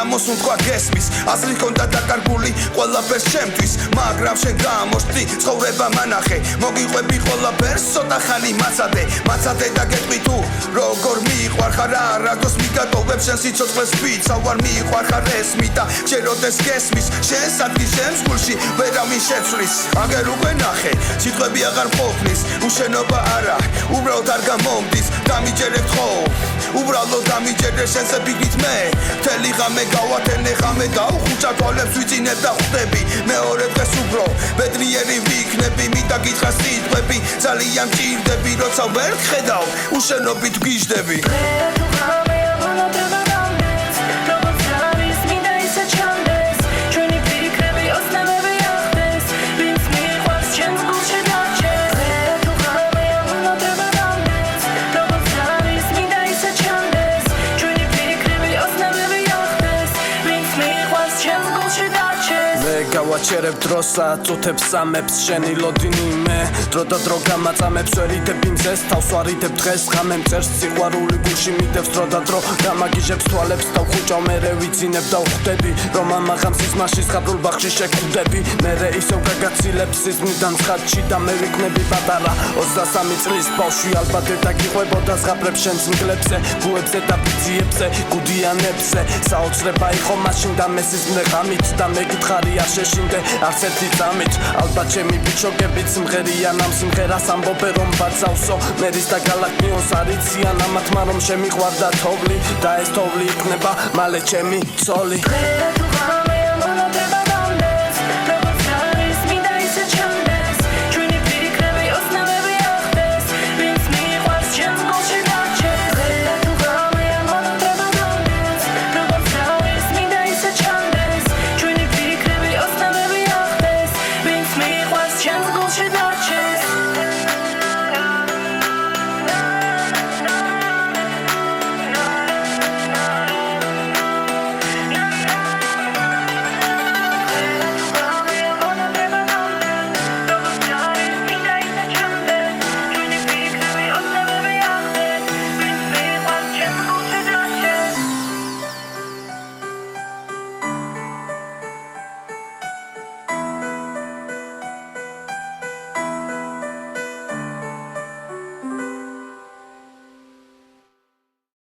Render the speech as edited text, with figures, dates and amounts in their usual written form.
გამოსულ თქვა გესმის აზრი ჰქონდა დაკარგული ყველაფერს ჩემთვის მაგრამ შენ გამოშტი ცხოვრება მანახე მოგიყვები ყველაფერს ცოტა ხანი მაცადე და გეტყვი თუ როგორ მიყვარ ხარ არა დროს მიგატოვებ შენ სიცოცხლეს ფიცა ვარ მიყვარ ხარ ესმი და შეროდეს გესმის შენ სადგის შენს გულში ვერავინ შეცვლის აგერ უკვე ნახე სიტყვები აღარ ყოფნის უშენობა არა უბრალოდ არ გამომდის დამიჯერებ ხო უბრალოდ დამიჯერე შენზე ბიგით მე მთელი ღამე გავათენე ღამე დავხუჭა თვალებს ვიწინებ და ხვდები მეორე დღეს უფრო ბედნიერი ვიქნები მინდა გითხრას სიტყვები ძალიან მჭირდები როცა ვერ გხედავ უშენობით გიჟდები გავაჩერებ დროს აწუთებს სამებს შენი ლოდინი მე დრო და დრო გამაწამებს ვერიდებ იმზეს თავს ვარიდებ დღეს ღამემ წერს სიყვარული გულში მიდევს დრო და დრო გამაგიჟებს თვალებს და ვხუჭავ მერე ვიძინებ და ვხვდები რომ ამაღამ სიზმარში ზღაპრულ ბაღში შეკვდები მერე ისევ გაგაცილებს სიზმნიდან ცხადში და მე ვიქნები პატარა 23 წლის ბავშვი ალბათ და გიყვებოდა ზღაპრებს შენს მგლებზე გუებზე და ბიძიებზე გუდიანებზე საოცრება იყო მაშინ და მე სიზმრე ღამით და მე გითხარი არ შეშინდე არც ერთი წამით ალბათ ჩემი ბიჭოგებიც სიმღერიან ამ სიმღერას ამბობენ რომ ბაცავსო მერის და გალაკტიონს არიციან ამათმა რომ შემიყვარდა თოვლი და ეს თოვლი იქნება მალე ჩემი ცოლი